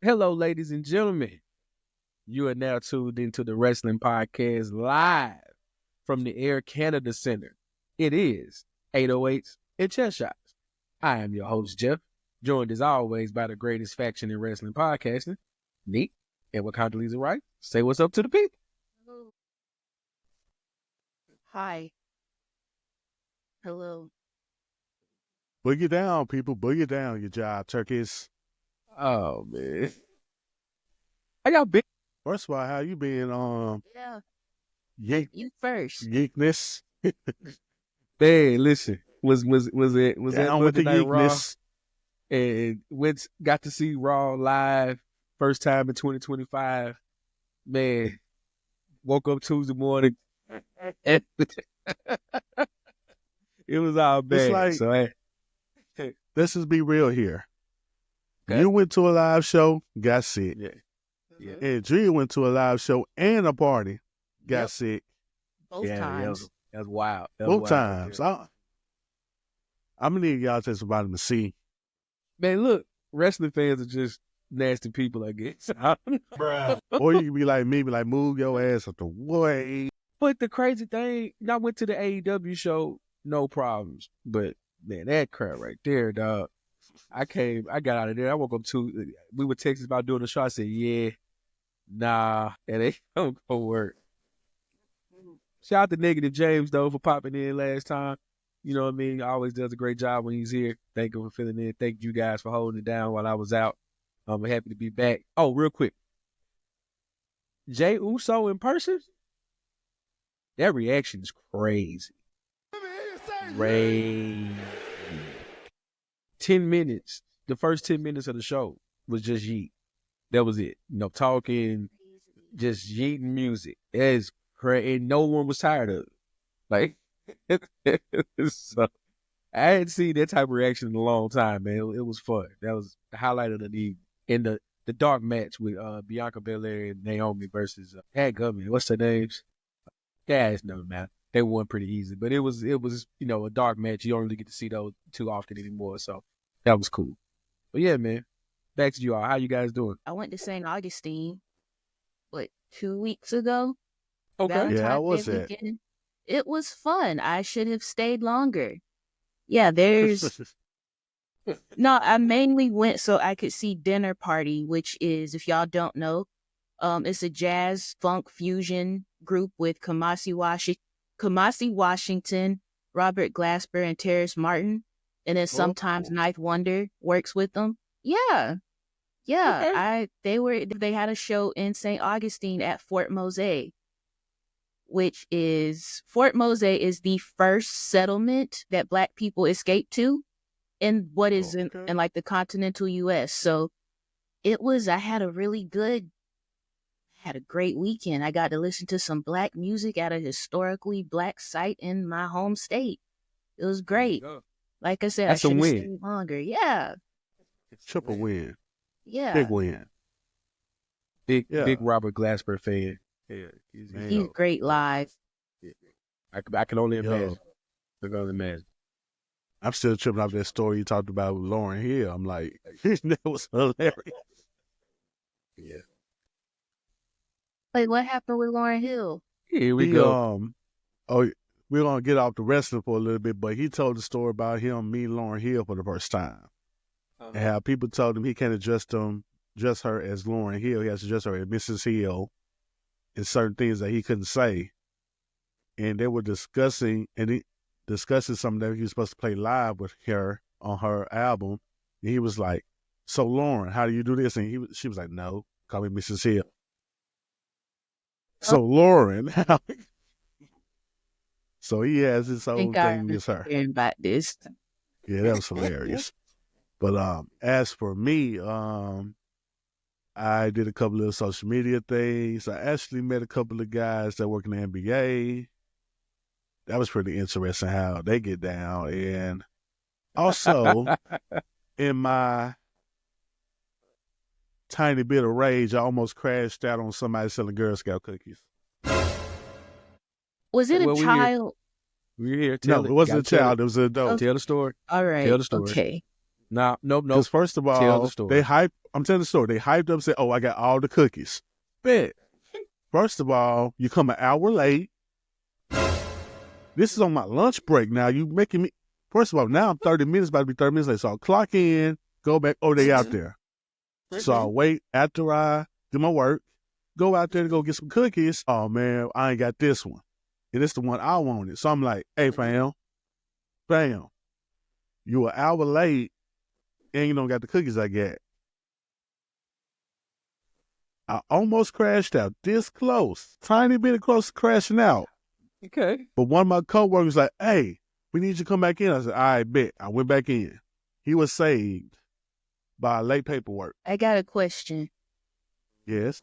Hello, ladies and gentlemen. You are now tuned into the Wrestling Podcast live from the Air Canada Center. It is 808s and Chess Shots. I am your host, Jeff, joined as always by the greatest faction in wrestling podcasting, Nick, and with Condoleezza Wright. Say what's up to the people. Hi. Hello. Boogie down, people. Boogie down, you jive turkeys. Oh, man. How y'all been? First of all, how you been? Yeah, Yeek, you first. yeekness. Man, listen. Was that Down with Monday the Night Raw? yeekness. And got to see Raw live first time in 2025. Man, woke up Tuesday morning. It was all bad. It's like, so let's just be real here. Okay. You went to a live show, got sick. Yeah. And Drea went to a live show and a party, got Yep. sick. Both times. That was wild. Both times. I'm going to need y'all to take somebody to see. Man, look, wrestling fans are just nasty people, I guess. Or you can be like me, be like, move your ass up the way. But the crazy thing, I went to the AEW show, no problems. But man, that crowd right there, dog. I got out of there. I woke up we were texting about doing the show. I said, yeah, nah, that ain't gonna work. Shout out to Negative James, though, for popping in last time. You know what I mean? He always does a great job when he's here. Thank him for filling in. Thank you guys for holding it down while I was out. I'm happy to be back. Oh, real quick. Jay Uso in person? That reaction is crazy. Crazy. 10 minutes. The first 10 minutes of the show was just yeet. That was it. Talking, just yeeting music. That is crazy. And no one was tired of it. Like, so, I hadn't seen that type of reaction in a long time, man. It was fun. That was the highlight of the evening. In the dark match with Bianca Belair and Naomi versus what's their names? Guys, no man. They won pretty easy, but it was a dark match. You don't really get to see those too often anymore, so that was cool. But yeah, man. Back to you all. How you guys doing? I went to St. Augustine, 2 weeks ago? Okay. Valentine's Yeah, how was Day it? weekend. It was fun. I should have stayed longer. Yeah, there's... No, I mainly went so I could see Dinner Party, which is, if y'all don't know, it's a jazz funk fusion group with Kamasi Washington, Robert Glasper, and Terrace Martin. And then sometimes Ninth Wonder works with them. Yeah. Okay. They had a show in St. Augustine at Fort Mose, Fort Mose is the first settlement that Black people escaped to in what is in like the continental U.S. So I had a great weekend. I got to listen to some Black music at a historically Black site in my home state. It was great. Like I said, That's I should a have win. stayed longer. Yeah. Triple win. Yeah. Big win. Big Robert Glasper fan. Yeah, He's great live. Yeah. I can only imagine. Yo. I can only imagine. I'm still tripping off that story you talked about with Lauren Hill. I'm like, that was hilarious. Yeah. Like, what happened with Lauryn Hill? Here we go. We're gonna get off the wrestling for a little bit, but he told the story about him meeting Lauren Hill for the first time. And how people told him he can't address her as Lauren Hill. He has to address her as Mrs. Hill and certain things that he couldn't say. And they were discussing something that he was supposed to play live with her on her album. And he was like, so Lauren, how do you do this? And she was like, no, call me Mrs. Hill. So Lauren, so he has his own thing with her. About this. Yeah, that was hilarious. But as for me, I did a couple of social media things. I actually met a couple of guys that work in the NBA. That was pretty interesting how they get down. And also, in my tiny bit of rage, I almost crashed out on somebody selling Girl Scout cookies. Was it a child? We're here. No, it wasn't a child. It was an adult. Tell the story. All right. Tell the story. Okay. Nope. Because first of all, they hype I'm telling the story. They hyped up and said, "Oh, I got all the cookies." Bet. First of all, you come an hour late. This is on my lunch break now. You making me. First of all, now I'm 30 minutes, about to be 30 minutes late. So I'll clock in, go back. Oh, they out there. So I'll wait after I do my work, go out there to go get some cookies. Oh, man, I ain't got this one. And it's the one I wanted. So I'm like, hey, fam, you an hour late and you don't got the cookies I got. I almost crashed out, this close, tiny bit close to crashing out. Okay. But one of my coworkers like, hey, we need you to come back in. I said, all right, bet. I went back in. He was saved by late paperwork. I got a question. Yes.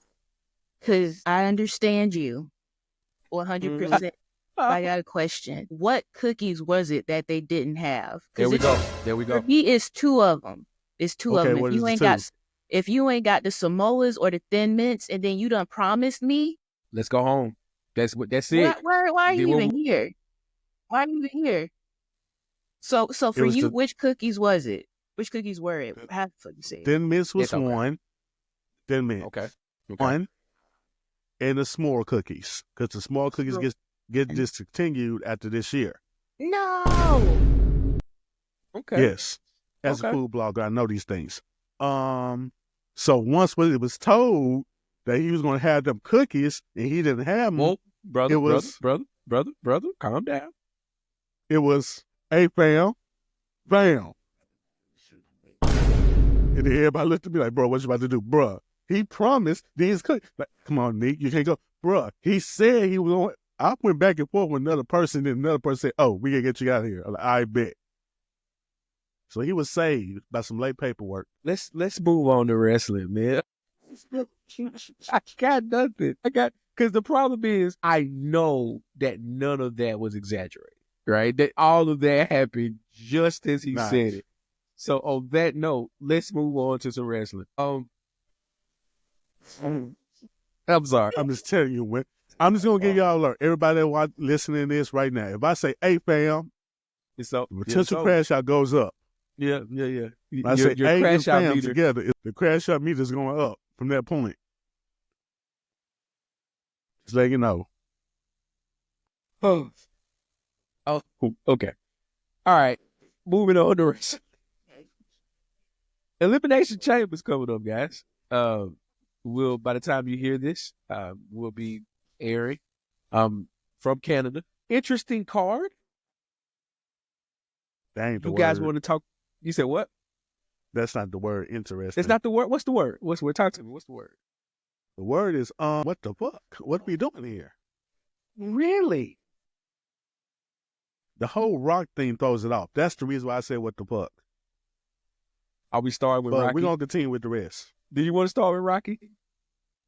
Because I understand you 100%. I got a question. What cookies was it that they didn't have? There we go. There we go. For me, it's two of them. It's two of them. What If you is ain't the got, two? if you ain't got the Samoas or the Thin Mints, and then you done promised me, Let's go home. That's it. why are you even here? Why are you even here? So for you, which cookies was it? Which cookies were it? How the fuck you say it? Thin Mints was Okay. one. Thin Mints. Okay. One. And the s'more cookies. Because the small cookies get discontinued after this year. No. Okay. Yes. As a food blogger, I know these things. So once when it was told that he was going to have them cookies and he didn't have them, Well, brother, calm down. It was, hey, fam. And then everybody looked at me like, bro, what you about to do? Bruh, he promised these cookies. Like, come on, Nick, you can't go. Bruh, he said he was going. I went back and forth with another person, and another person said, oh, we got to get you out of here. I'm like, I bet. So he was saved by some late paperwork. Let's move on to wrestling, man. I got nothing. Because the problem is, I know that none of that was exaggerated, right? That all of that happened just as he said it. So on that note, let's move on to some wrestling. I'm sorry. I'm just telling you, when I'm just gonna give y'all alert. Everybody that listening to this right now, if I say, "Hey, fam," it's up. The potential crash out goes up. Yeah. I say, "Hey, crash out fam meter. Together." The crash out meter is going up from that point. Just let you know. Oh, okay. All right. Moving on to wrestling. Elimination Chamber's coming up, guys. By the time you hear this, will be airing. From Canada. Interesting card. That ain't the you word. guys want to talk? You said what? That's not the word. Interesting. It's not the word. What's the word? Talk to me. What's the word? The word is what the fuck? What are we doing here? Really? The whole Rock thing throws it off. That's the reason why I said what the fuck. Are we starting with Rocky? We're gonna continue with the rest. Do you want to start with Rocky?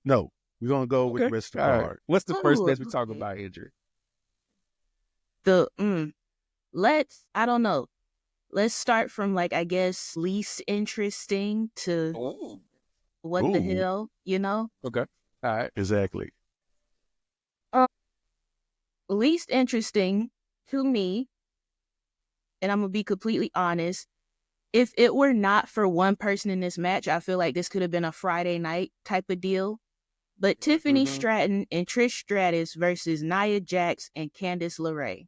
No. We're gonna go with the rest of the card. Right. What's the first match we talk about injury? I don't know. Let's start from I guess least interesting to what the hell, you know? Okay. All right. Exactly. Least interesting to me, and I'm gonna be completely honest, if it were not for one person in this match, I feel like this could have been a Friday night type of deal. But Tiffany Stratton and Trish Stratus versus Nia Jax and Candice LeRae.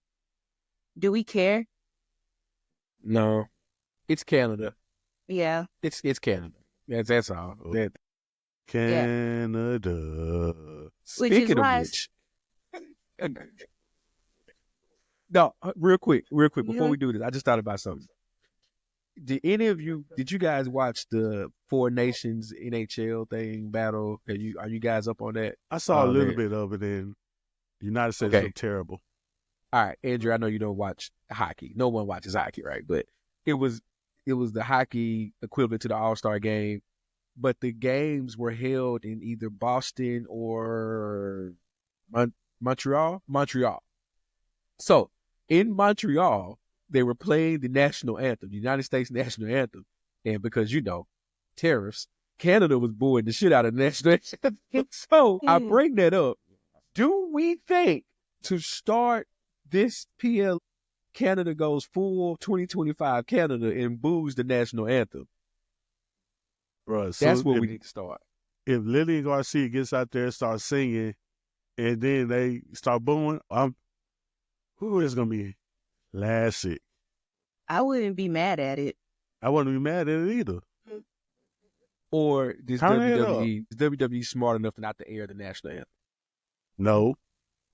Do we care? No. It's Canada. Yeah. It's Canada. That's all. Canada. Speaking of which. No, real quick, before we do this, I just thought about something. Did you guys watch the Four Nations NHL thing battle? Are you guys up on that? I saw a little bit of it, and the United States looked terrible. All right, Andrew, I know you don't watch hockey. No one watches hockey, right? But it was the hockey equivalent to the All-Star game, but the games were held in either Boston or Montreal. So in Montreal, they were playing the national anthem, the United States national anthem. And because, tariffs, Canada was booing the shit out of the national anthem. So I bring that up. Do we think to start this PL, Canada goes full 2025 Canada and boos the national anthem? Bro, That's so where we need to start. if Lillian Garcia gets out there and starts singing, and then they start booing, who is gonna be classic? I wouldn't be mad at it. I wouldn't be mad at it either. Or this Turn it up. WWE smart enough not to air the national anthem. No,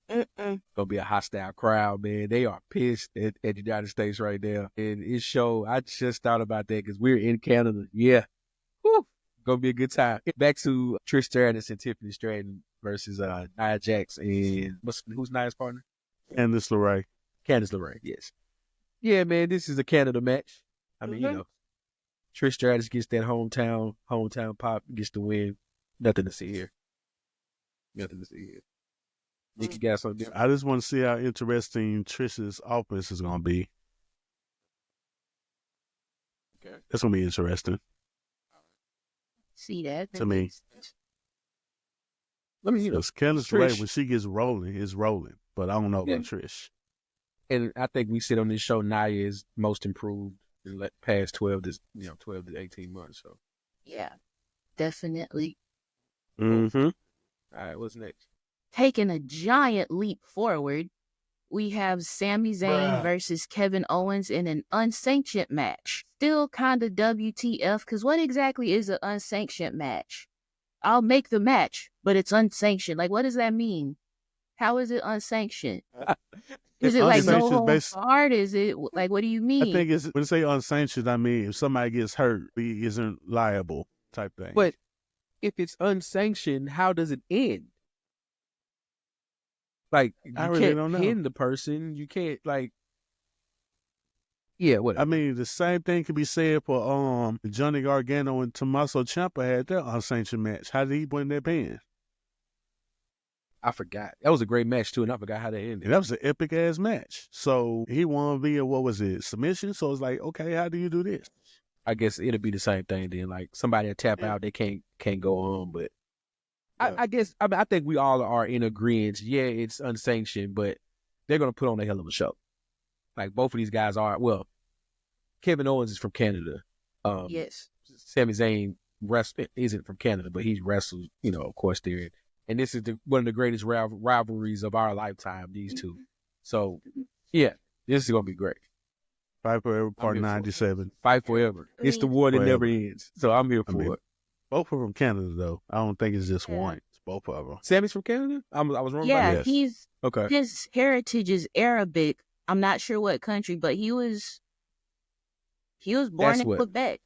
Gonna be a hostile crowd, man. They are pissed at the United States right now. And it showed, I just thought about that because we're in Canada. Yeah. Whew. Gonna be a good time. Back to Trish Stratus and Tiffany Stratton versus Nia Jax and who's Nia's partner? Candice LeRae. Candice LeRae, yes. Yeah, man, this is a Canada match. I mean, you know, Trish Stratus gets that hometown pop, gets the win. Nothing to see here. Nothing to see here. Nikki got something different. I just want to see how interesting Trish's offense is gonna be. Okay. That's gonna be interesting See that? to me. Let me, you know, Because Candice Trish. LeRae, when she gets rolling, is rolling. But I don't know Yeah. about Trish. And I think we said on this show, Nia is most improved in the past 12 to 18 months. So, Yeah, definitely. Mm-hmm. all right, what's next? Taking a giant leap forward, we have Sami Zayn versus Kevin Owens in an unsanctioned match. Still kind of WTF, because what exactly is an unsanctioned match? I'll make the match, but it's unsanctioned. Like, what does that mean? How is it unsanctioned? Is it like no Unsanctioned holds barred? Is it like, what do you mean? I think it's when they say unsanctioned, I mean if somebody gets hurt, he isn't liable type thing. But if it's unsanctioned, how does it end? Like, you I really can't don't know. pin the person. You can't, like, yeah, whatever. I mean, the same thing could be said for Johnny Gargano and Tommaso Ciampa had their unsanctioned match. How did he win their pin? I forgot. That was a great match, too, and I forgot how that ended. And that was an epic ass match. So he won via what was it, submission? So it's like, okay, how do you do this? I guess it'll be the same thing then. Like, somebody will tap out, they can't go on, but Yeah. I guess I think we all are in agreement. Yeah, it's unsanctioned, but they're gonna put on a hell of a show. Like, both of these guys are. Well, Kevin Owens is from Canada. Yes. Sami Zayn isn't from Canada, but he wrestles, of course, there. And this is one of the greatest rivalries of our lifetime. These two. So, yeah, this is gonna be great. Fight Forever Part here for it. 97. Fight forever. It's the war that Forever. never ends. So I'm here for it. Both are from Canada, though. I don't think it's just Yeah. one. It's both of them. Sammy's from Canada. I was wrong. Yeah, about that? Yes. Okay. his heritage is Arabic. I'm not sure what country, but he was born That's in what- Quebec.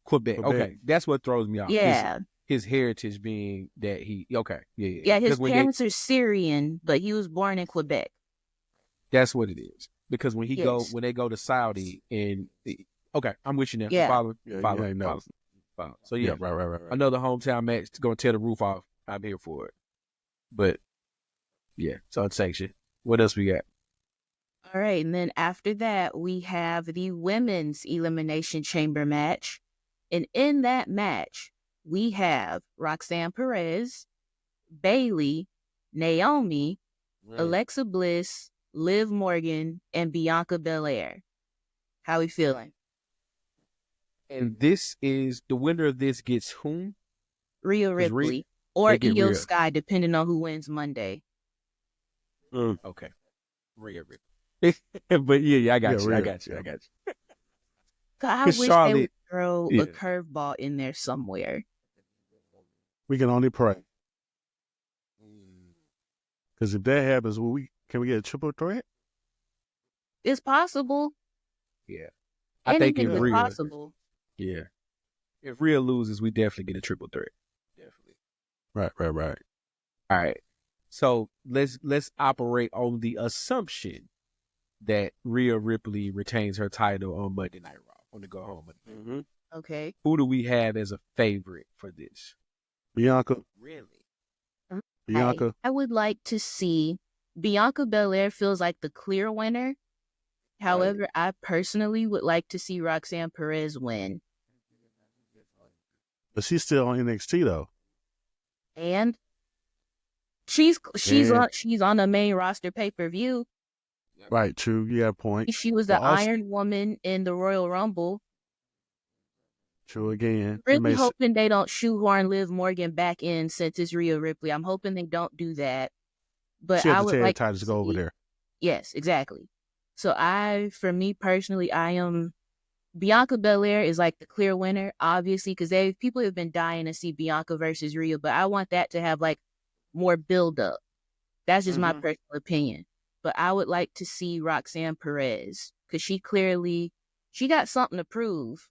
Quebec. Quebec. Okay, that's what throws me off. Yeah. His heritage being that he. Okay. Yeah. Yeah, his Because when parents are Syrian, but he was born in Quebec. that's what it is. Because when Yes. when they go to Saudi and okay, I'm with you now. Yeah. Follow. Yeah, Follow. you ain't know. Follow. So yeah, right. another hometown match to go tear the roof off. I'm here for it. But yeah, it's unsanctioned. What else we got? All right, and then after that, we have the women's elimination chamber match. And in that match, we have Roxanne Perez, Bailey, Naomi, Alexa Bliss, Liv Morgan, and Bianca Belair. How we feeling? And this is the winner of this gets whom? Rhea 'Cause Ripley or they get Io Rhea. Sky, depending on who wins Monday. Okay. Rhea Ripley. But yeah, I got Yeah, you. I Rhea, got you. yeah. I got you. I 'Cause wish they Charlotte- would throw yeah. a curveball in there somewhere. We can only pray. Because if that happens, can we get a triple threat? It's possible. Yeah. I think Anything if is Rhea, possible. yeah. If Rhea loses, we definitely get a triple threat. Definitely. Right. All right. So let's operate on the assumption that Rhea Ripley retains her title on Monday Night Raw on the go home. Mm-hmm. Okay. Who do we have as a favorite for this? Bianca. Really? Bianca. I would like to see Bianca Belair feels like the clear winner. However, I personally would like to see Roxanne Perez win. But she's still on NXT, though. And she's Yeah. on the main roster pay-per-view. Right, true. You have a point. She was the But also- Iron Woman in the Royal Rumble. True again. Really hoping they don't shoehorn Liv Morgan back in since it's Rhea Ripley. I'm hoping they don't do that. But She had I to would tell like Titus to go over there. Yes, exactly. So for me personally, I am Bianca Belair is like the clear winner, obviously, because people have been dying to see Bianca versus Rhea, but I want that to have like more build up. That's just my personal opinion. But I would like to see Roxanne Perez because she got something to prove.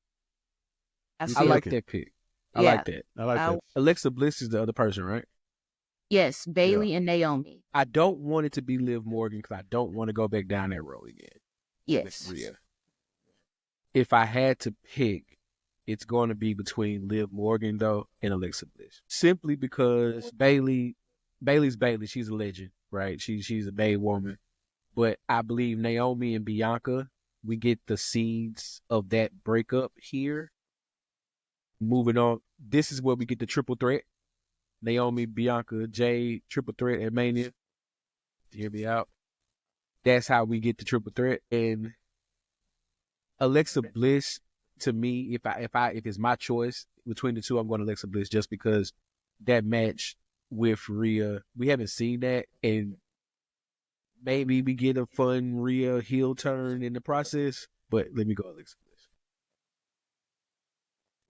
I like that pick. I like that. I like that. Alexa Bliss is the other person, right? Yes, Bailey and Naomi. I don't want it to be Liv Morgan because I don't want to go back down that road again. Yes. Rhea. If I had to pick, it's going to be between Liv Morgan though and Alexa Bliss, simply because Bailey's Bailey. She's a legend, right? She's a bad woman, but I believe Naomi and Bianca, we get the seeds of that breakup here. Moving on, this is where we get the triple threat. Naomi, Bianca, Jade, triple threat at Mania. Hear me out. That's how we get the triple threat. And Alexa Bliss, to me, if it's my choice between the two, I'm going to Alexa Bliss just because that match with Rhea, we haven't seen that, and maybe we get a fun Rhea heel turn in the process. But let me go Alexa Bliss.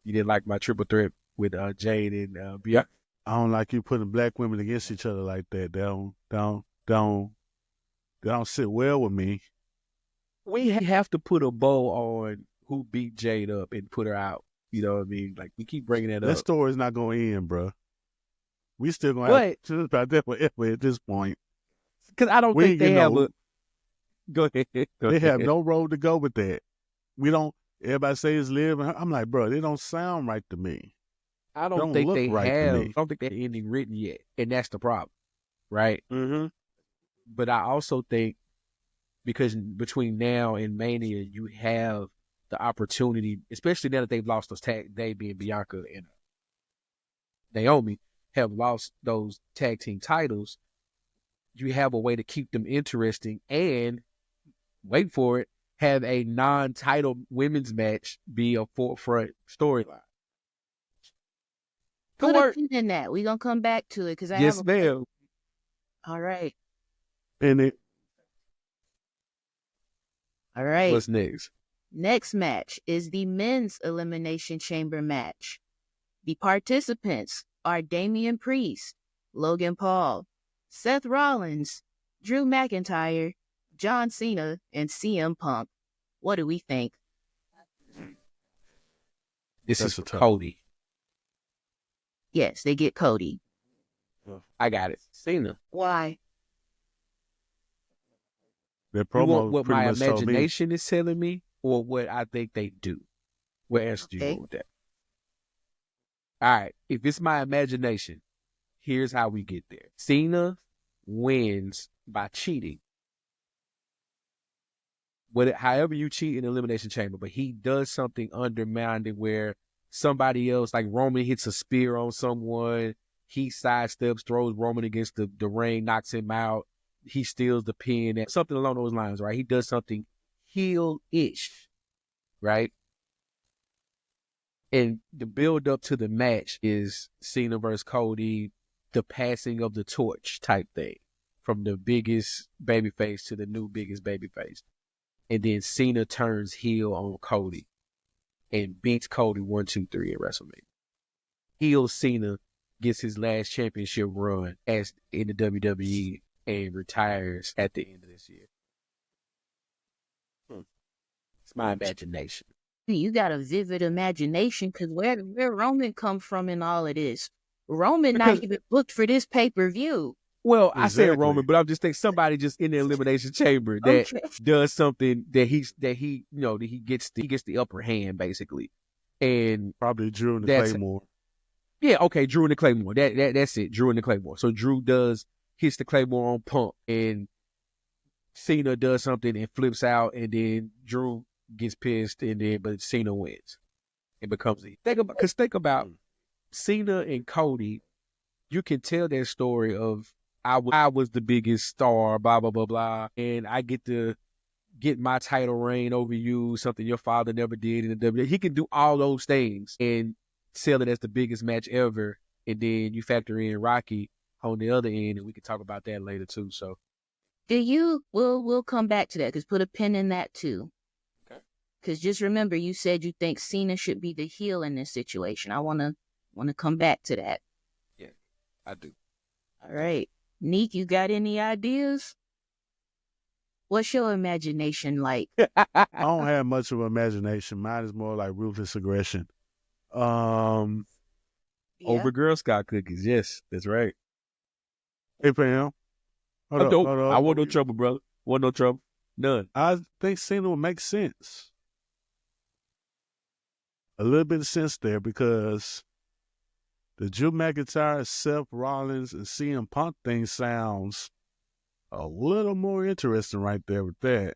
You didn't like my triple threat with Jade and Bianca? I don't like you putting black women against each other like that. They don't sit well with me. We have to put a bow on who beat Jade up and put her out. You know what I mean? Like, we keep bringing that up. That story's not going to end, bro. We still going to have to about that forever at this point. Because I don't think they have a... Go ahead. They have no road to go with that. We don't... Everybody say it's Liv. I'm like, bro, they don't sound right to me. I don't think they have... I don't think that ending written yet. And that's the problem. Right? Mm-hmm. But I also think because between now and Mania, you have the opportunity, especially now that they've lost those they being Bianca and Naomi, have lost those tag team titles, you have a way to keep them interesting and, wait for it, have a non-title women's match be a forefront storyline. Put a pin in that. We're going to come back to it because I yes, ma'am. All right. All right. What's next? Next match is the men's Elimination Chamber match. The participants are Damian Priest, Logan Paul, Seth Rollins, Drew McIntyre, John Cena, and CM Punk. What do we think? This is for Cody. Yes, they get Cody. I got it. Cena. Why? Their promo, you want what my imagination is telling me, or what I think they do? What answer do you want with that? All right. If it's my imagination, here's how we get there. Cena wins by cheating. However you cheat in the Elimination Chamber, but he does something undermining where somebody else, like Roman, hits a spear on someone. He sidesteps, throws Roman against the ring, knocks him out. He steals the pin, something along those lines, right? He does something heel-ish, right? And the build up to the match is Cena versus Cody, the passing of the torch type thing, from the biggest babyface to the new biggest babyface. And then Cena turns heel on Cody and beats Cody 1, 2, 3 at WrestleMania. Heel Cena gets his last championship run as in the WWE and retires at the end of this year. It's my imagination. You got a vivid imagination because where Roman come from in all of this? Roman not even booked for this pay-per-view. Well, exactly. I said Roman, but I'm just thinking somebody just in the Elimination Chamber that does something that he gets the upper hand basically, and probably Drew and the Claymore. Yeah, okay, Drew and the Claymore. That's it. Drew and the Claymore. So Drew hits the Claymore on Punk, and Cena does something and flips out, and then Drew gets pissed, but Cena wins. It becomes think about Cena and Cody. You can tell their story of I was the biggest star, blah blah blah blah, and I get to get my title reign over you, something your father never did in the WWE. He can do all those things and sell it as the biggest match ever. And then you factor in Rocky on the other end, and we can talk about that later too. So, we'll come back to that, because put a pin in that too. okay. Because just remember, you said you think Cena should be the heel in this situation. I wanna come back to that. Yeah, I do. All right, Neek, you got any ideas? What's your imagination like? I don't have much of an imagination. Mine is more like ruthless aggression. Over Girl Scout cookies. Yes, that's right. Hey, Pam. Hold up. I want no trouble, brother. Want no trouble. None. I think Cena would make sense. A little bit of sense there, because the Drew McIntyre, Seth Rollins, and CM Punk thing sounds a little more interesting right there with that,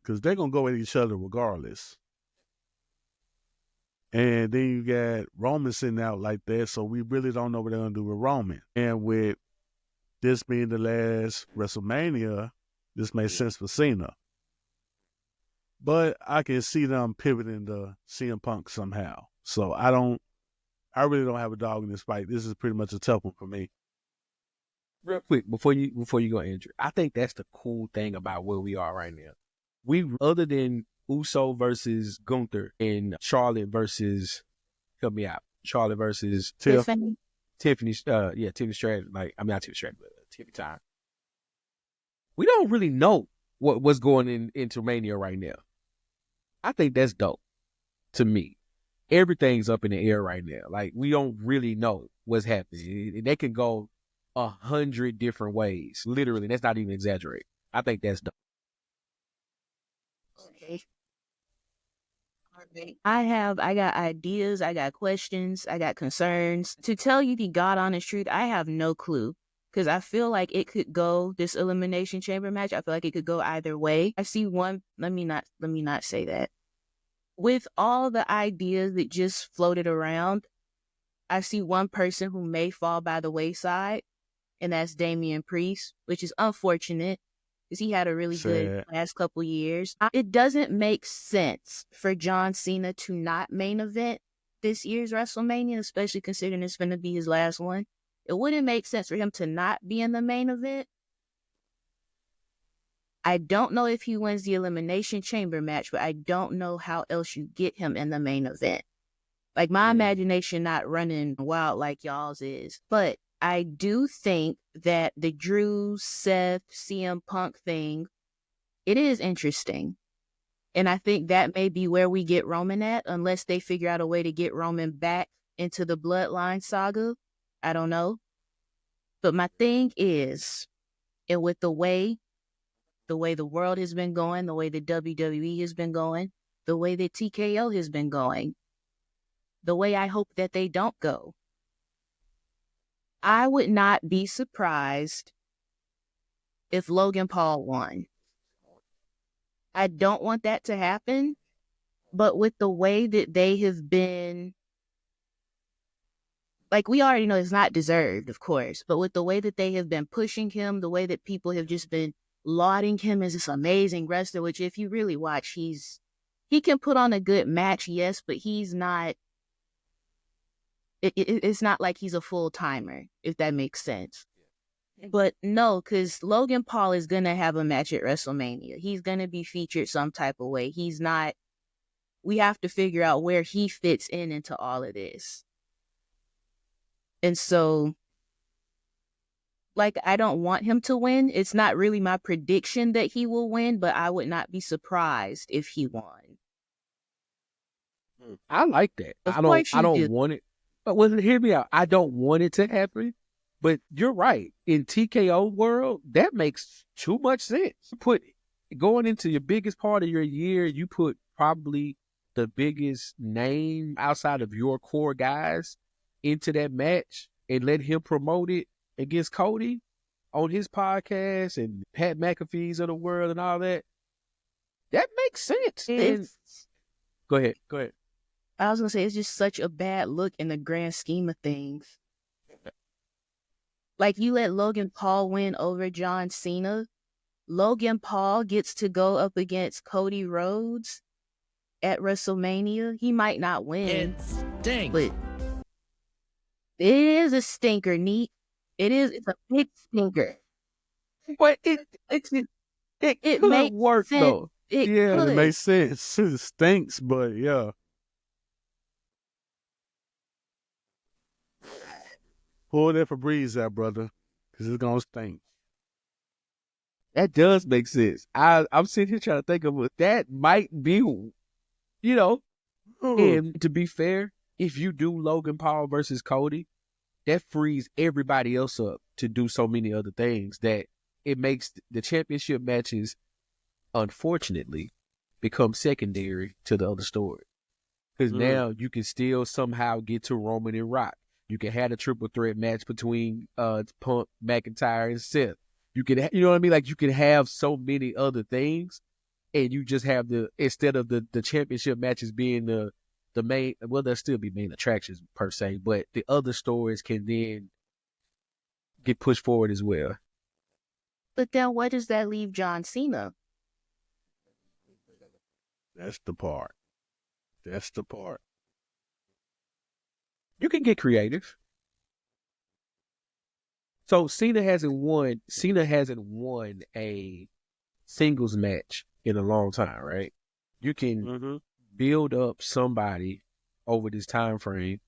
because they're going to go at each other regardless. And then you got Roman sitting out like that, so we really don't know what they're going to do with Roman. And with this being the last WrestleMania, this makes sense for Cena. But I can see them pivoting to CM Punk somehow. So I really don't have a dog in this fight. This is pretty much a tough one for me. Real quick, before you go, Andrew, I think that's the cool thing about where we are right now. We, other than Uso versus Gunther and Charlotte versus, help me out, Charlotte versus Tiffany. Tiffany Stratton, not Tiffany Stratton, but Tiffany Time. We don't really know what's going into Mania right now. I think that's dope to me. Everything's up in the air right now. Like, we don't really know what's happening. They can go 100 different ways. Literally, that's not even exaggerating. I think that's dope. Okay. I got ideas, I got questions, I got concerns. To tell you the God honest truth, I have no clue. Because I feel like it could go, this Elimination Chamber match, I feel like it could go either way. I see one, let me not say that. With all the ideas that just floated around, I see one person who may fall by the wayside, and that's Damian Priest, which is unfortunate because he had a really good last couple years. It doesn't make sense for John Cena to not main event this year's WrestleMania, especially considering it's going to be his last one. It wouldn't make sense for him to not be in the main event. I don't know if he wins the Elimination Chamber match, but I don't know how else you get him in the main event. Like, my imagination not running wild like y'all's is. But I do think that the Drew, Seth, CM Punk thing, it is interesting. And I think that may be where we get Roman at, unless they figure out a way to get Roman back into the Bloodline saga. I don't know. But my thing is, and with the way the world has been going, the way the WWE has been going, the way that TKO has been going, the way I hope that they don't go, I would not be surprised if Logan Paul won. I don't want that to happen, but with the way that they have been, like, we already know it's not deserved, of course, but with the way that they have been pushing him, the way that people have just been lauding him as this amazing wrestler, which if you really watch, he can put on a good match, yes, but he's not, it's not like he's a full-timer, if that makes sense. But no, because Logan Paul is going to have a match at WrestleMania. He's going to be featured some type of way. He's not, we have to figure out where he fits into all of this. And so, like, I don't want him to win. It's not really my prediction that he will win, but I would not be surprised if he won. I like that. I don't want it. But hear me out. I don't want it to happen. But you're right. In TKO world, that makes too much sense. Going into your biggest part of your year, you put probably the biggest name outside of your core guys into that match and let him promote it against Cody on his podcast and Pat McAfee's of the world and all that. That makes sense. Go ahead. I was going to say, it's just such a bad look in the grand scheme of things. Like, you let Logan Paul win over John Cena, Logan Paul gets to go up against Cody Rhodes at WrestleMania. He might not win. It stinks. But it is a stinker, Neat. It's a big stinker. But it It could makes work sense. though. It Yeah, could. It makes sense. It stinks, but yeah. Pull that Febreze out, brother, because it's going to stink. That does make sense. I'm sitting here trying to think of what that might be, you know. And to be fair, if you do Logan Paul versus Cody, that frees everybody else up to do so many other things that it makes the championship matches, unfortunately, become secondary to the other story. Because now you can still somehow get to Roman and Rock. You can have a triple threat match between Punk, McIntyre, and Seth. You can, you know what I mean? Like, you can have so many other things, and you just have instead of the championship matches being the main, well, there'll still be main attractions per se, but the other stories can then get pushed forward as well. But then what does that leave John Cena? That's the part. You can get creative. So Cena hasn't won a singles match in a long time, right? You can build up somebody over this time frame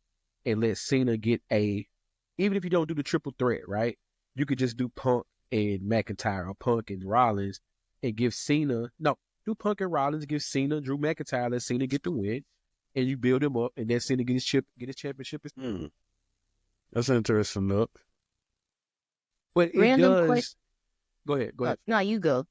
and let Cena get even if you don't do the triple threat, right? You could just do Punk and McIntyre or Punk and Rollins and give Cena, do Punk and Rollins, give Cena, Drew McIntyre, let Cena get the win, and you build him up, and then Cena get his championship. That's an interesting look. But it does. Go ahead. No, you go.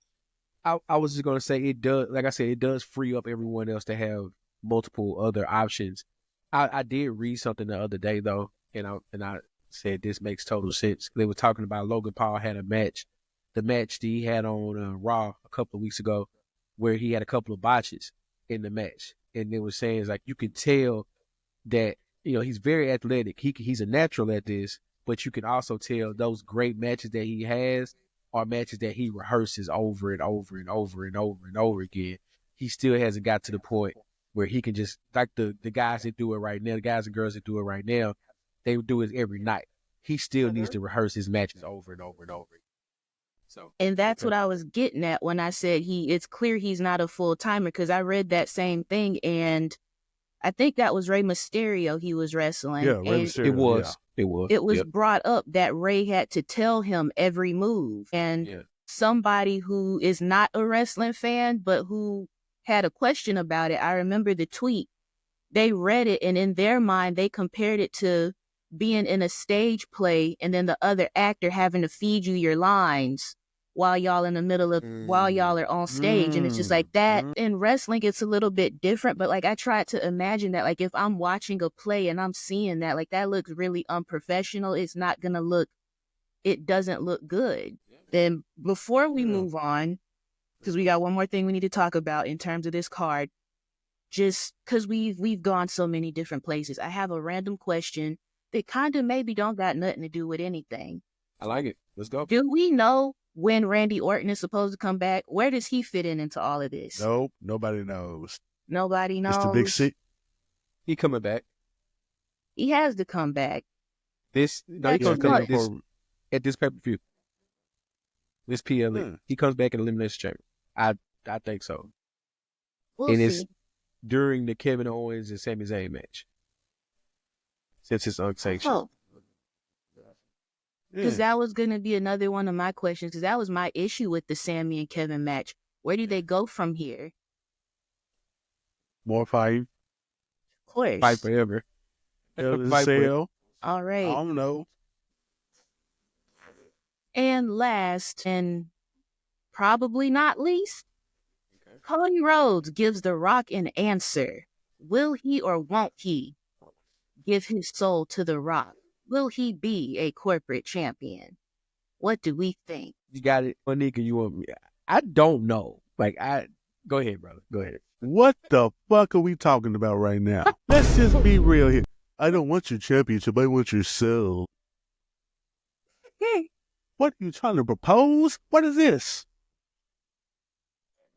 I was just gonna say it does. Like I said, it does free up everyone else to have multiple other options. I did read something the other day though, and I said this makes total sense. They were talking about Logan Paul had a match, the match that he had on Raw a couple of weeks ago, where he had a couple of botches in the match, and they were saying it's like you can tell that he's very athletic. He's a natural at this, but you can also tell those great matches that he has are matches that he rehearses over and over and over and over and over again. He still hasn't got to the point where he can just, like the guys that do it right now, the guys and girls that do it right now, they do it every night. He still needs to rehearse his matches over and over and over. So, and that's what I was getting at when I said it's clear he's not a full timer, because I read that same thing, and I think that was Rey Mysterio he was wrestling. Yeah, Rey Mysterio. It was. It was brought up that Rey had to tell him every move. And somebody who is not a wrestling fan, but who had a question about it, I remember the tweet. They read it, and in their mind, they compared it to being in a stage play and then the other actor having to feed you your lines while y'all while y'all are on stage. And it's just like that. In wrestling, it's a little bit different, but like I tried to imagine that, like if I'm watching a play and I'm seeing that, like that looks really unprofessional. It's not going to look, it doesn't look good. Then before we move on, because we got one more thing we need to talk about in terms of this card, just because we've gone so many different places, I have a random question that kind of maybe don't got nothing to do with anything. I like it. Let's go. Do we know when Randy Orton is supposed to come back? Where does he fit into all of this? Nope, nobody knows. Nobody knows. It's the big shit. He coming back. He has to come back. He comes back at this pay-per-view. This PLE. He comes back in Elimination Chamber. I think so. We'll see. It's during the Kevin Owens and Sami Zayn match. Since it's unsanctioned. Oh. Because that was going to be another one of my questions, because that was my issue with the Sami and Kevin match. Where do they go from here? More fighting. Of course. Fight forever. Hell in a cell. All right. I don't know. And last, and probably not least, Cody Rhodes gives The Rock an answer. Will he or won't he give his soul to The Rock? Will he be a corporate champion? What do we think? You got it. Monika, you want me? I don't know. Go ahead, brother. Go ahead. What the fuck are we talking about right now? Let's just be real here. I don't want your championship. I want your soul. What are you trying to propose? What is this?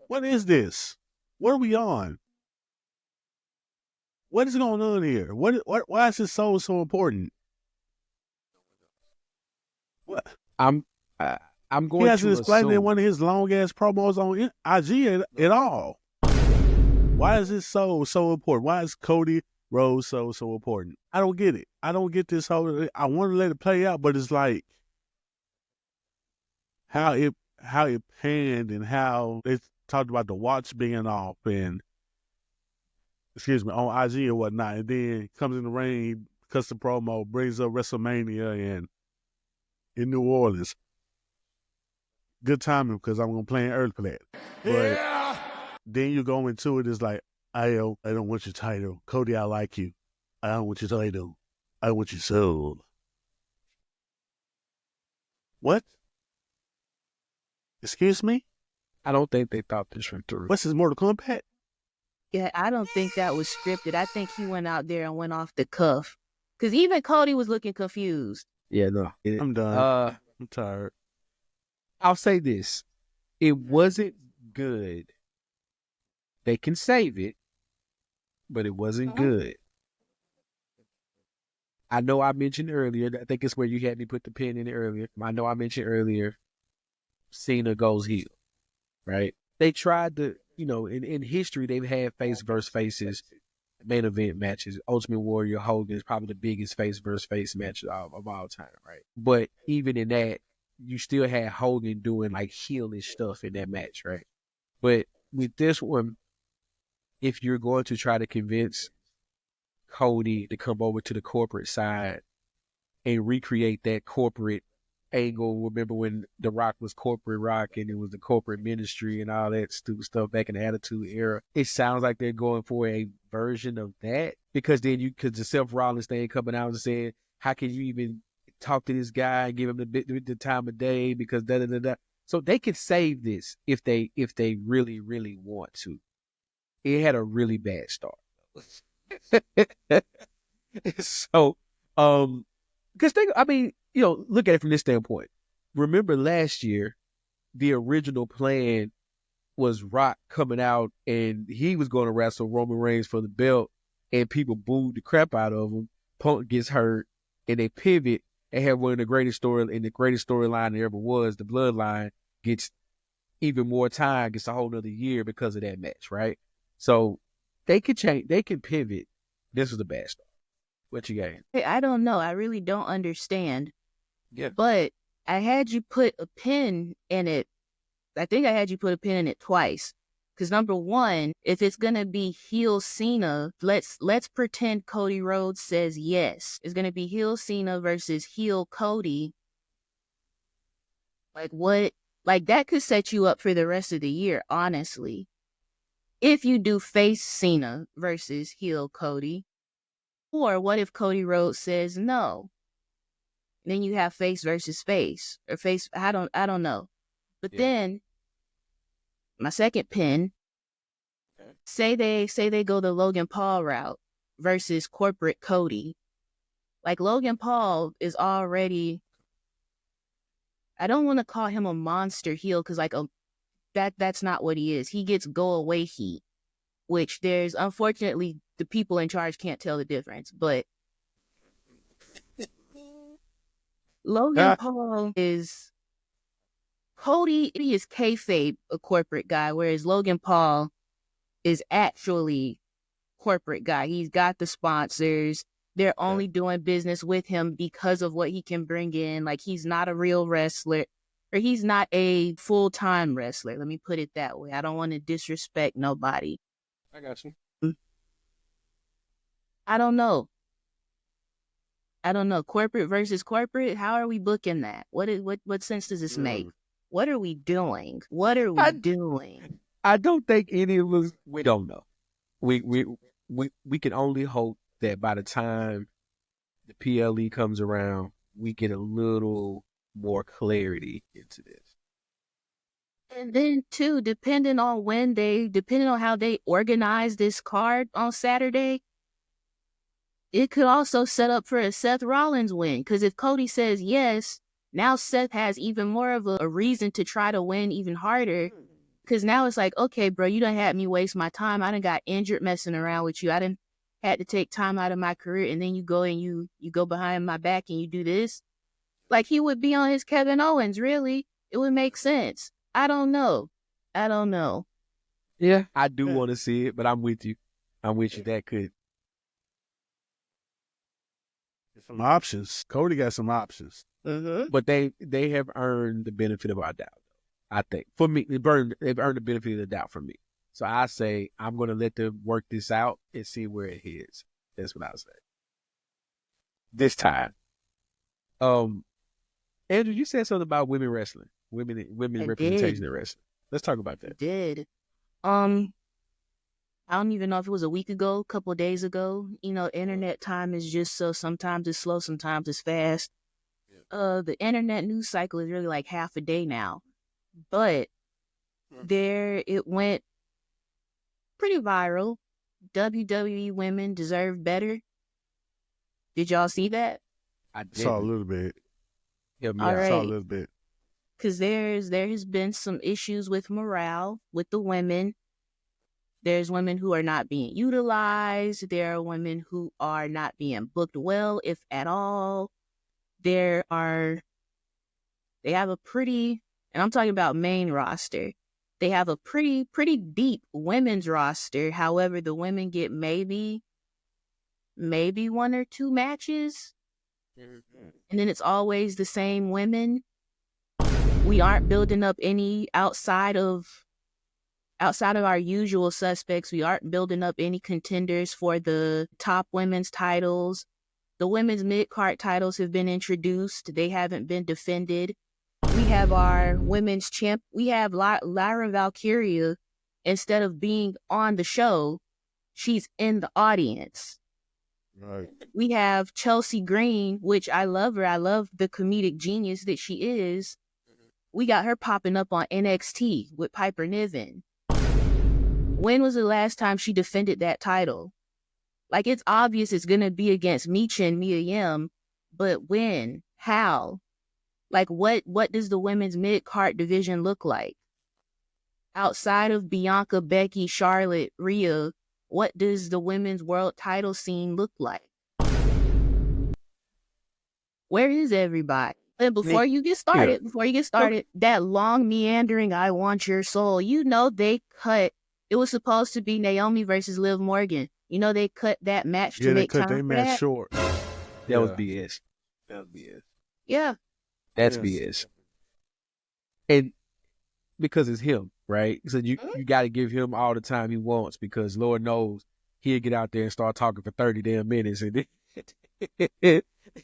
What is this? What are we on? What is going on here? Why is this so important? What? I'm uh, I'm He going hasn't to explained it in assume. one of his long ass promos on IG at all. Why is this so important? Why is Cody Rhodes so important? I don't get it. I don't get this whole. I want to let it play out, but it's like how it panned and how they talked about the watch being off and on IG or whatnot, and then comes in the ring, cuts the promo, brings up WrestleMania and in New Orleans. Good timing because I'm gonna plan early for that. But then you go into it, it's like, I don't want your title. Cody, I like you. I don't want your title. I want your soul. What? Excuse me? I don't think they thought this one through. What's his Mortal Kombat? Yeah, I don't think that was scripted. I think he went out there and went off the cuff. Because even Cody was looking confused. Yeah, no. I'm done. I'm tired. I'll say this. It wasn't good. They can save it, but it wasn't good. I know I mentioned earlier, I think it's where you had me put the pin in it earlier. I know I mentioned earlier, Cena goes heel, right? They tried to, in history, they've had face versus faces, main event matches. Ultimate Warrior Hogan is probably the biggest face versus face match of all time, right? But even in that, you still had Hogan doing like heelish stuff in that match, right? But with this one, if you're going to try to convince Cody to come over to the corporate side and recreate that corporate angle, remember when The Rock was corporate rock and it was the corporate ministry and all that stupid stuff back in the Attitude Era, it sounds like they're going for a version of that, because then because the Seth Rollins thing coming out and saying, how can you even talk to this guy and give him the time of day because da da da da. So they could save this if they really, really want to. It had a really bad start. So, because look at it from this standpoint. Remember last year, the original plan was Rock coming out and he was going to wrestle Roman Reigns for the belt, and people booed the crap out of him. Punk gets hurt, and they pivot and have one of the greatest storyline there ever was. The Bloodline gets even more time, gets a whole nother year because of that match, right? So they could change, they can pivot. This was a bad start. What you got? Hey, I don't know. I really don't understand. Yeah. But I had you put a pin in it. I think I had you put a pin in it twice. Because number one, if it's gonna be heel Cena, let's pretend Cody Rhodes says yes. It's gonna be heel Cena versus heel Cody. Like what? Like that could set you up for the rest of the year, honestly. If you do face Cena versus heel Cody. Or what if Cody Rhodes says no? Then you have face versus face. Or face, I don't know. But then my second pin, say they go the Logan Paul route versus corporate Cody. Like Logan Paul is already, I don't want to call him a monster heel because that's not what he is. He gets go away heat, which there's, unfortunately, the people in charge can't tell the difference. But Logan Paul is, Cody is kayfabe, a corporate guy, whereas Logan Paul is actually corporate guy. He's got the sponsors. They're only doing business with him because of what he can bring in. Like, he's not a real wrestler, or he's not a full-time wrestler. Let me put it that way. I don't want to disrespect nobody. I got you. I don't know. Corporate versus corporate. How are we booking that? What sense does this make? What are we doing? I don't think any of us. We don't know. We can only hope that by the time the PLE comes around, we get a little more clarity into this. And then too, depending on how they organize this card on Saturday, it could also set up for a Seth Rollins win. Because if Cody says yes, now Seth has even more of a reason to try to win even harder. Because now it's like, okay, bro, you done had me waste my time. I done got injured messing around with you. I done had to take time out of my career, and then you go and you go behind my back and you do this. Like, he would be on his Kevin Owens, really. It would make sense. I don't know. Yeah, I do want to see it, but I'm with you. That could. Some options. Cody got some options. But they have earned the benefit of our doubt. I think for me, they've earned the benefit of the doubt for me. So I say I'm going to let them work this out and see where it heads. That's what I say. This time, Andrew, you said something about women wrestling, women representation in wrestling. Let's talk about that. I did. I don't even know if it was a week ago, a couple of days ago. You know, internet time is just so, sometimes it's slow, sometimes it's fast. The internet news cycle is really like half a day now. But it went pretty viral. WWE women deserve better. Did y'all see that? I did. Saw a little bit. Yeah, All right. Saw a little bit. Because there has been some issues with morale with the women. There's women who are not being utilized. There are women who are not being booked well, if at all. They have a pretty, and I'm talking about main roster. They have a pretty deep women's roster. However, the women get maybe one or two matches. And then it's always the same women. We aren't building up any outside of our usual suspects. We aren't building up any contenders for the top women's titles. The women's mid-card titles have been introduced. They haven't been defended. We have our women's champ. We have Lyra Valkyria. Instead of being on the show, she's in the audience. Right. We have Chelsea Green, which I love her. I love the comedic genius that she is. We got her popping up on NXT with Piper Niven. When was the last time she defended that title? Like, it's obvious it's going to be against Micha and Mia Yim, but when? How? Like, what does the women's mid-card division look like? Outside of Bianca, Becky, Charlotte, Rhea, what does the women's world title scene look like? Where is everybody? And before you get started, that long meandering "I want your soul," you know, they cut. It was supposed to be Naomi versus Liv Morgan. You know, they cut that match to make time for that. Yeah, they cut their match short. That was BS. Yeah. That's BS. And because it's him, right? So you got to give him all the time he wants, because Lord knows he'll get out there and start talking for 30 damn minutes and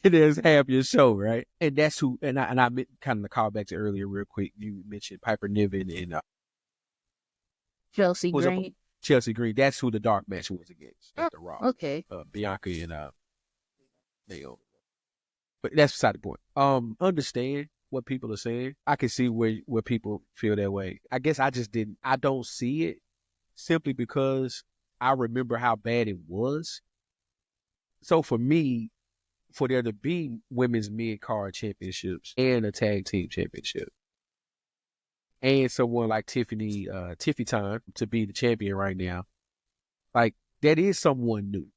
there's half your show, right? And that's who. And I kind of call back to earlier real quick. You mentioned Piper Niven and Chelsea Green. Chelsea Green. That's who the dark match was against at the Raw. Okay. Bianca and Naomi. But that's beside the point. Understand what people are saying. I can see where people feel that way. I guess I don't see it simply because I remember how bad it was. So for me, for there to be women's mid-card championships and a tag team championship, and someone like Tiffany Time to be the champion right now, like, that is someone new,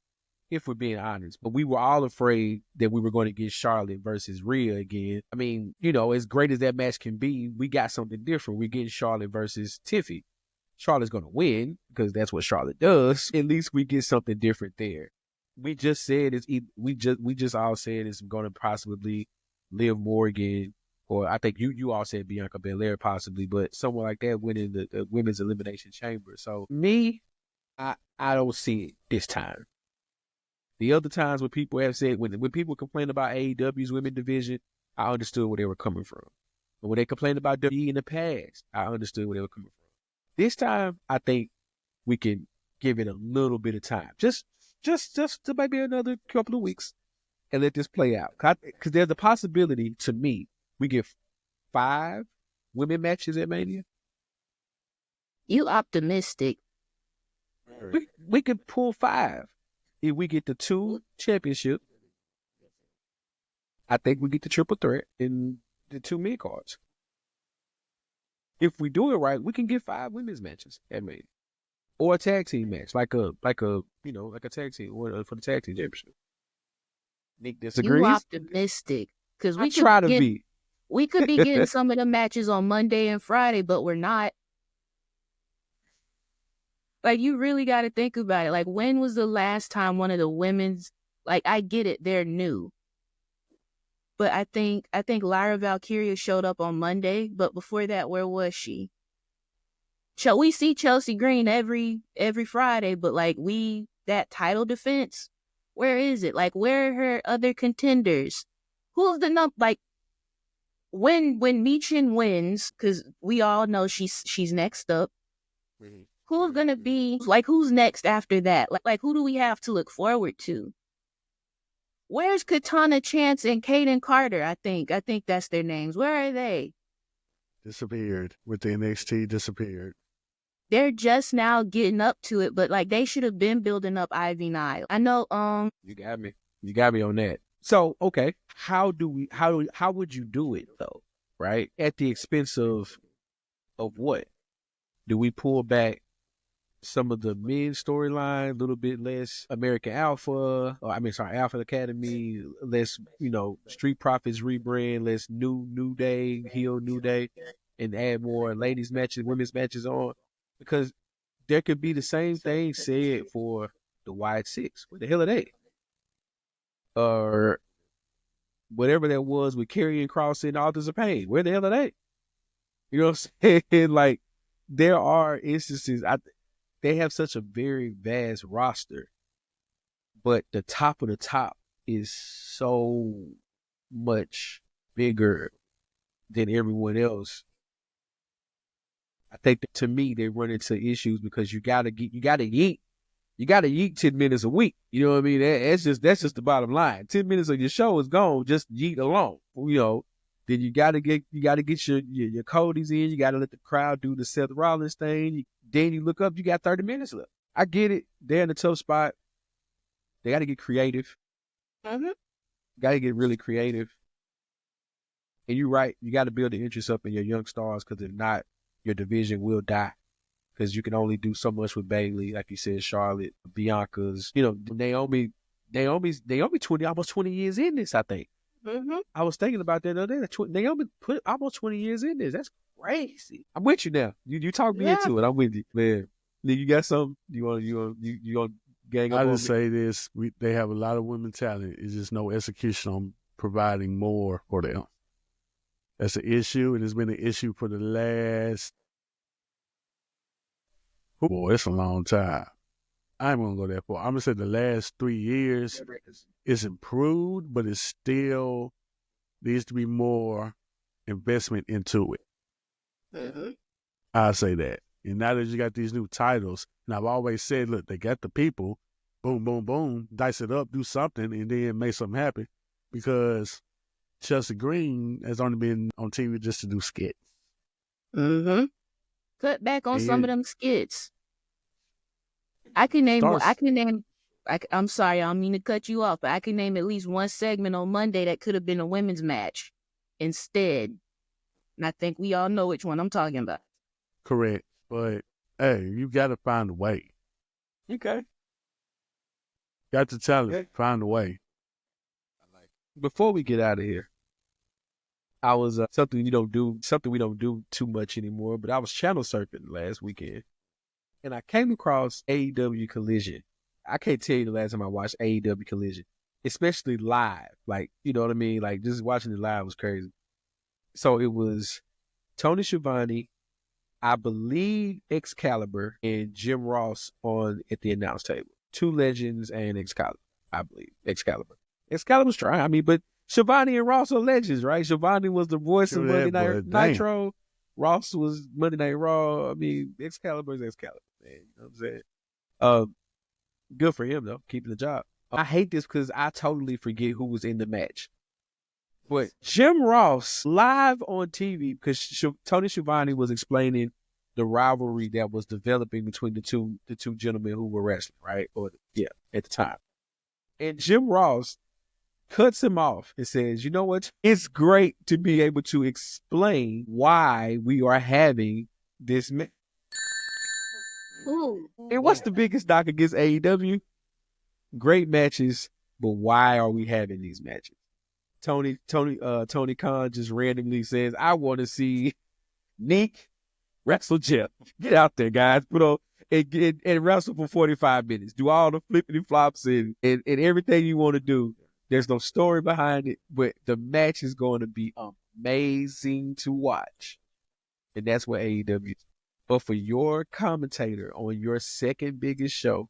if we're being honest. But we were all afraid that we were going to get Charlotte versus Rhea again. I mean, you know, as great as that match can be, we got something different. We're getting Charlotte versus Tiffy. Charlotte's going to win because that's what Charlotte does. At least we get something different there. We just said we just all said it's going to possibly Liv Morgan, or I think you all said Bianca Belair possibly, but someone like that winning the women's elimination chamber. So me, I don't see it this time. The other times when people have said, when people complain about AEW's women division, I understood where they were coming from. But when they complained about WWE in the past, I understood where they were coming from. This time, I think we can give it a little bit of time. Just to maybe another couple of weeks and let this play out. Because there's a possibility, to me, we get 5 women matches at Mania. You optimistic. We could pull 5. If we get the 2 championship, I think we get the triple threat in the 2 mid cards. if we do it right, we can get 5 women's matches at Mania. Or a tag team match, like a like a tag team for the tag team championship. Nick You disagrees. optimistic because I try to be. we could be getting some of the matches on Monday and Friday, but we're not. Like, you really got to think about it. Like, when was the last time one of the women's, like, I get it, they're new. But I think Lyra Valkyria showed up on Monday, but before that, where was she? We see Chelsea Green every Friday, but like that title defense, where is it? Like, where are her other contenders? Who's the like when Michin wins, because we all know she's next up. Mhm. Who's gonna be like, who's next after that? Like who do we have to look forward to? Where's Katana Chance and Kaden Carter? I think that's their names. Where are they? Disappeared with the NXT. Disappeared. They're just now getting up to it, but like they should have been building up Ivy Nile. I know. You got me. You got me on that. So okay, how would you do it though? Right, at the expense of what? Do we pull back some of the men's storyline, a little bit less American Alpha, or Alpha Academy, less, Street Profits rebrand, less New Day, heel New Day, and add more ladies matches, women's matches on? Because there could be the same thing said for the Wide Six. Where the hell are they? Or whatever that was with Karrion Kross and Authors of Pain. Where the hell are they? You know what I'm saying? Like, there are instances, they have such a very vast roster, but the top of the top is so much bigger than everyone else. I think that, to me, they run into issues because you gotta yeet 10 minutes a week. You know what I mean? That's just the bottom line. 10 minutes of your show is gone. Just yeet alone. Then you gotta get your Codys in. You gotta let the crowd do the Seth Rollins thing. Then you look up, you got 30 minutes left. I get it. They're in a tough spot. They got to get creative. Mm-hmm. Got to get really creative. And you're right. You got to build the interest up in your young stars, because if not, your division will die. Because you can only do so much with Bayley, like you said, Charlotte, Bianca's. Naomi's almost 20 years in this, I think. Mm-hmm. I was thinking about that the other day. Naomi put almost 20 years in this. That's crazy. I'm with you now. You talk me into it. I'm with you, man. You got something? You want gang up on me? I just say this: they have a lot of women talent. It's just no execution on providing more for them. That's an issue, and it's been an issue for the last. Boy, it's a long time. I'm gonna go that far. I'm gonna say the last 3 years it's improved, but it still needs to be more investment into it. Mm-hmm. I say that. And now that you got these new titles, and I've always said, look, they got the people, boom, boom, boom, dice it up, do something, and then make something happen. Because Chelsea Green has only been on TV just to do skits. Mm-hmm. Cut back on some of them skits. I'm sorry, I don't mean to cut you off, but I can name at least one segment on Monday that could have been a women's match instead. And I think we all know which one I'm talking about. Correct. But, hey, you got to find a way. Okay. Got the talent. Find a way. Before we get out of here, I was something we don't do too much anymore, but I was channel surfing last weekend, and I came across AEW Collision. I can't tell you the last time I watched AEW Collision, especially live. Like, you know what I mean? Like, just watching it live was crazy. So it was Tony Schiavone, I believe Excalibur, and Jim Ross at the announce table. 2 legends and Excalibur, I believe. Excalibur's trying. But Schiavone and Ross are legends, right? Schiavone was the voice of Monday Night Nitro. Ross was Monday Night Raw. Excalibur's Excalibur, man. You know what I'm saying? Good for him, though, keeping the job. I hate this because I totally forget who was in the match. But Jim Ross, live on TV, because Tony Schiavone was explaining the rivalry that was developing between the two gentlemen who were wrestling, right? At the time. And Jim Ross cuts him off and says, "You know what? It's great to be able to explain why we are having this match." Ooh. And what's the biggest knock against AEW? Great matches, but why are we having these matches? Tony Khan just randomly says, "I want to see Nick wrestle Jeff. Get out there, guys. Put on and wrestle for 45 minutes. Do all the flippity flops and everything you want to do. There's no story behind it, but the match is going to be amazing to watch." And that's what AEW is. But for your commentator on your second biggest show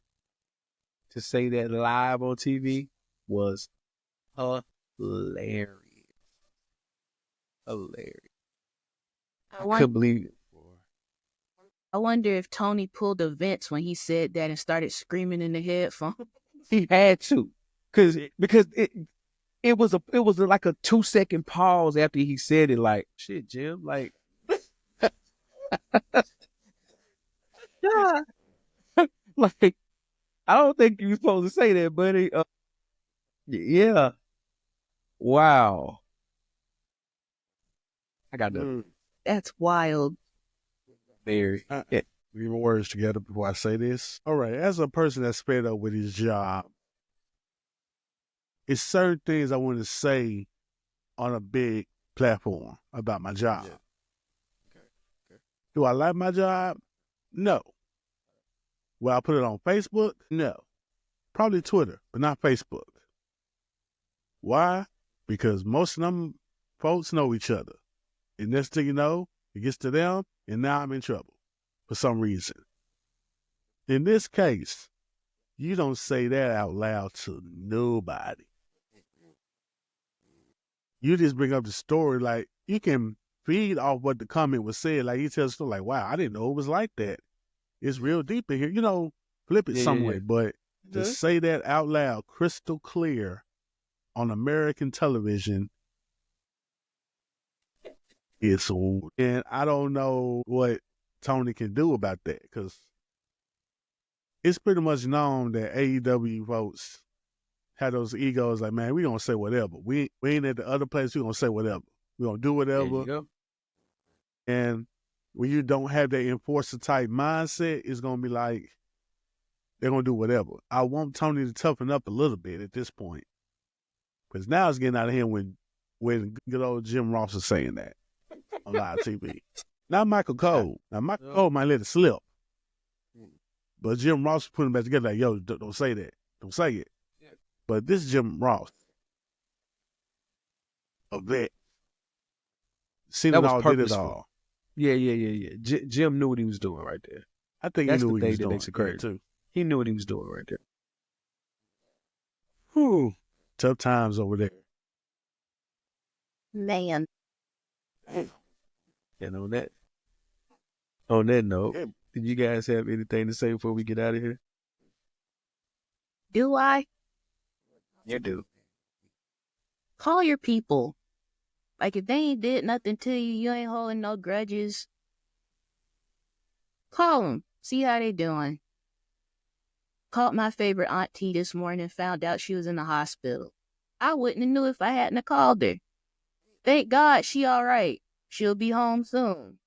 to say that live on TV was hilarious. Hilarious. I couldn't believe it. I wonder if Tony pulled a Vince when he said that and started screaming in the headphone. He had to, because it was like a 2-second pause after he said it. Like, shit, Jim. Like, yeah. Like, I don't think you were supposed to say that, buddy. Yeah. Wow. I got nothing. That's wild. Very. Get my words together before I say this. All right, as a person that's fed up with his job, it's certain things I want to say on a big platform about my job. Yeah. Okay. Do I like my job? No. Will I put it on Facebook? No. Probably Twitter, but not Facebook. Why? Because most of them folks know each other. And next thing you know, it gets to them, and now I'm in trouble for some reason. In this case, you don't say that out loud to nobody. You just bring up the story, like, you can feed off what the comment was said. Like, you tell the story, like, wow, I didn't know it was like that. It's real deep in here. You know, flip it some way. But to say that out loud, crystal clear, on American television, it's old. And I don't know what Tony can do about that, because it's pretty much known that AEW folks have those egos like, man, we gonna say whatever. We ain't at the other place, we gonna say whatever. We gonna do whatever. There you go. And when you don't have that enforcer type mindset, it's gonna be like, they're gonna do whatever. I want Tony to toughen up a little bit at this point, because now it's getting out of hand when good old Jim Ross is saying that on live TV. Not Michael Cole. Now, Michael Cole might let it slip. But Jim Ross put him back together like, yo, don't say that. Don't say it. Yeah. But this is Jim Ross. A vet. Seen it all, did it all. Yeah. Jim knew what he was doing right there. I think that's he knew what he was that doing. Makes it crazy. Too. He knew what he was doing right there. Whew. Tough times over there. Man. And on that note, did you guys have anything to say before we get out of here? Do I? You do. Call your people. Like, if they ain't did nothing to you, you ain't holding no grudges. Call them. See how they doing. Called my favorite auntie this morning, found out she was in the hospital. I wouldn't have knew if I hadn't have called her. Thank God she all right. She'll be home soon.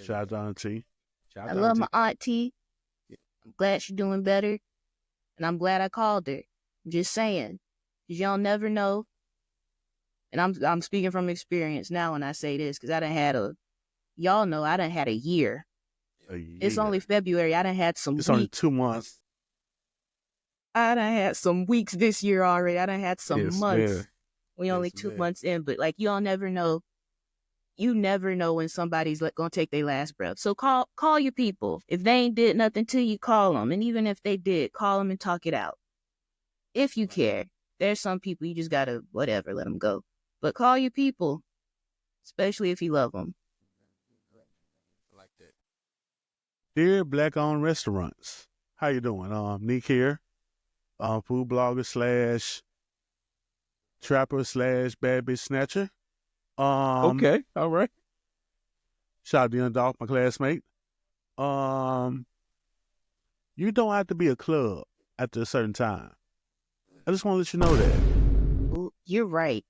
Shout out to auntie. I love my auntie. I'm glad she's doing better. And I'm glad I called her. I'm just saying. Because y'all never know. And I'm speaking from experience now when I say this, because I done had y'all know I done had a year. It's only February. I done had some weeks. It's only 2 months. I done had some weeks this year already. I done had some months. Man. We only 2 months in, but like, y'all never know. You never know when somebody's gonna take their last breath. So call your people. If they ain't did nothing to you, call them. And even if they did, call them and talk it out. If you care. There's some people you just gotta, whatever, let them go. But call your people, especially if you love them. Like that. Dear Black-owned restaurants, how you doing? Nick here, food blogger / trapper / bad bitch snatcher. Okay, all right. Shout out to Dog, my classmate. You don't have to be a club after a certain time. I just want to let you know that. You're right.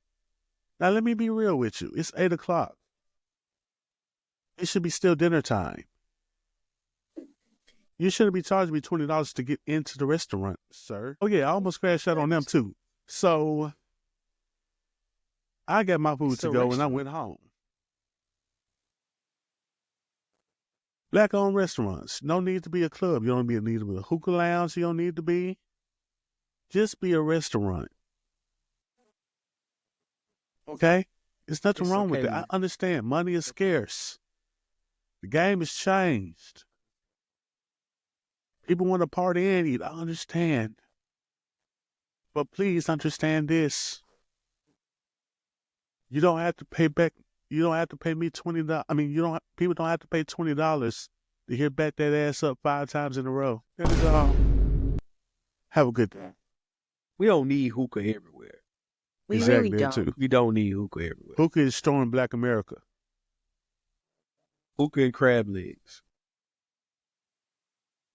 Now, let me be real with you. It's 8 o'clock. It should be still dinner time. You shouldn't be charging me $20 to get into the restaurant, sir. Oh, yeah, I almost crashed out on them, too. So, I got my food to go and I went home. Black-owned restaurants. No need to be a club. You don't need to be a hookah lounge. You don't need to be. Just be a restaurant. Okay? There's nothing wrong with it. I understand. Money is scarce. The game has changed. People want to party and eat. I understand. But please understand this. You don't have to pay back. You don't have to pay me $20. I mean, people don't have to pay $20 to hear back that ass up 5 times in a row. That is all. Have a good day. We don't need hookah everywhere. We Exactly, really don't. too. We don't need hookah everywhere. Hookah is storing Black America. Hookah and crab legs.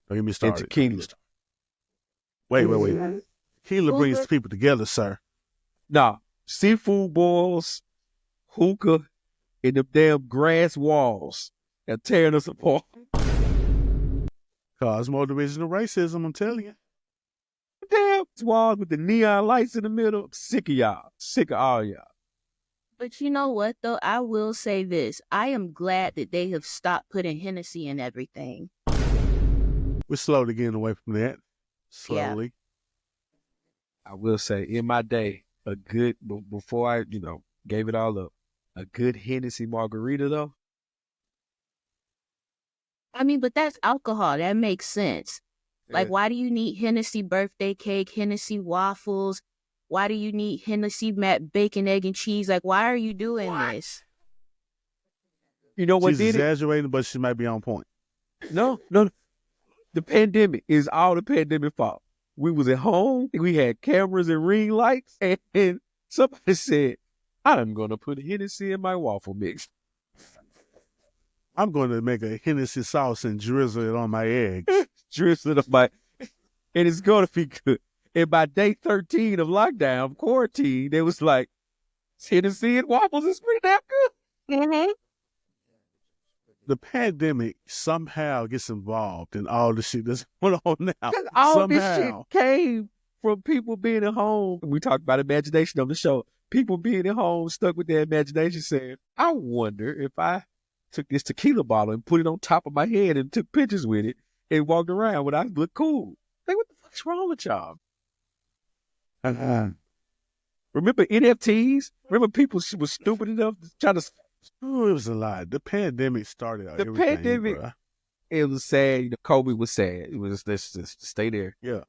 Don't get me And started. tequila. Wait. Tequila brings people together, sir. Nah, seafood boils, hookah, and the damn grass walls are tearing us apart. Cause more division of racism, I'm telling you. Damn walls with the neon lights in the middle. I'm sick of y'all. Sick of all y'all. But you know what, though? I will say this. I am glad that they have stopped putting Hennessy in everything. We're slowly getting away from that. Slowly. I will say, in my day, a good, before I, gave it all up, a good Hennessy margarita, though. I mean, but that's alcohol. That makes sense. Like, why do you need Hennessy birthday cake, Hennessy waffles? Why do you need Hennessy bacon, egg, and cheese? Like, why are you doing this? You know what She's did it? exaggerating, but she might be on point. No. The pandemic is all the pandemic fault. We was at home. We had cameras and ring lights. And somebody said, I'm going to put Hennessy in my waffle mix. I'm going to make a Hennessy sauce and drizzle it on my eggs. Drizzle it on my... And it's going to be good. And by day 13 of lockdown, quarantine, they was like, Hennessy and waffles is pretty damn good. Mm-hmm. The pandemic somehow gets involved in all the shit that's going on now. Because all somehow. this shit came from people being at home. We talked about imagination on the show. People being at home, stuck with their imagination, saying, I wonder if I took this tequila bottle and put it on top of my head and took pictures with it and walked around, would I look cool? Like, what the fuck's wrong with y'all? Remember NFTs? Remember people was stupid enough to try to... Oh, it was a lot. The pandemic started out The everything, pandemic, bruh. it was sad. Kobe was sad. It was, let's just stay there. Yeah.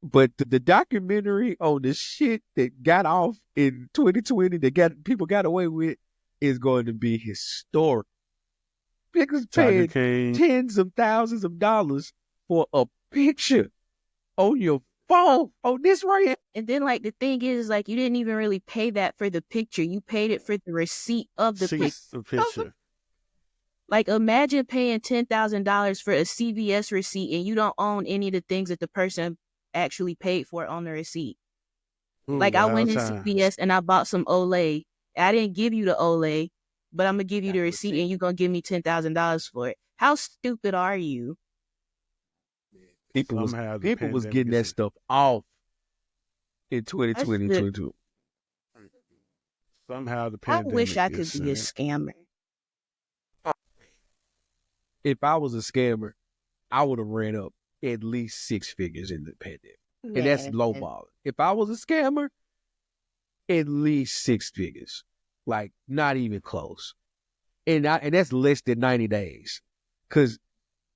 But the documentary on the shit that got off in 2020 that people got away with is going to be historic. Niggas Tiger paying King. tens of thousands of dollars for a picture on your phone on this right here. And then, like, the thing is, like, you didn't even really pay that for the picture. You paid it for the receipt of the picture. The picture. Like, imagine paying $10,000 for a CVS receipt and you don't own any of the things that the person actually paid for on the receipt. Ooh, Like, I went in times. CVS and I bought some Olay. I didn't give you the Olay, but I'm going to give you the receipt and you're going to give me $10,000 for it. How stupid are you? People was Somehow the getting pandemic that is- stuff off in 2020 That's and 22. Somehow the I pandemic wish I could is, be a scammer. If I was a scammer, I would have ran up at least 6 figures in the pandemic. And that's Man. low balling. If I was a scammer, at least 6 figures. Like, not even close. And that's less than 90 days. Because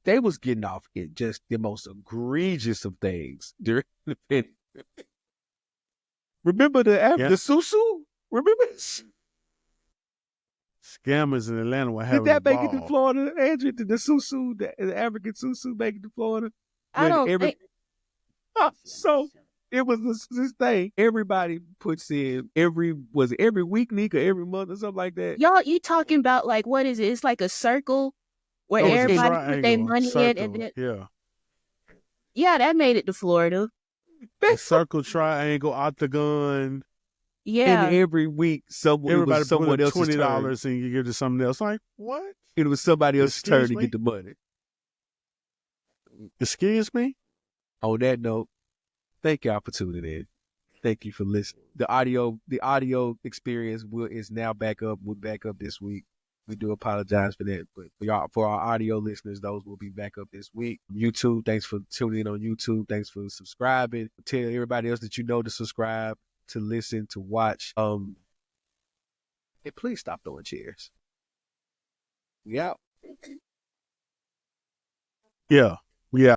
they was getting off in just the most egregious of things during the pandemic. Remember the Susu? Remember? Scammers in Atlanta were Did having that a make it to ball. Florida, Andrew? Did the Susu, the African Susu make it to Florida? I don't think... So it was this thing. Everybody puts in every weekly or every month or something like that. Y'all, you talking about, like, what is it? It's like a circle where Oh, it's a everybody put their triangle, money in. circle, And then, yeah. yeah, that made it to Florida. A circle, triangle, octagon. Yeah. And every week, it Everybody was put someone up else's turn. $20 and you give to something else. Like, what? It was somebody else's turn Excuse to me? get the money. Excuse me? On that note, thank y'all for tuning in. Thank you for listening. The audio experience is now back up. We're back up this week. We do apologize for that, but for our audio listeners, those will be back up this week. YouTube, thanks for tuning in on YouTube. Thanks for subscribing. Tell everybody else that you know to subscribe, to listen, to watch. Hey, please stop throwing chairs. We out. Yeah. We out.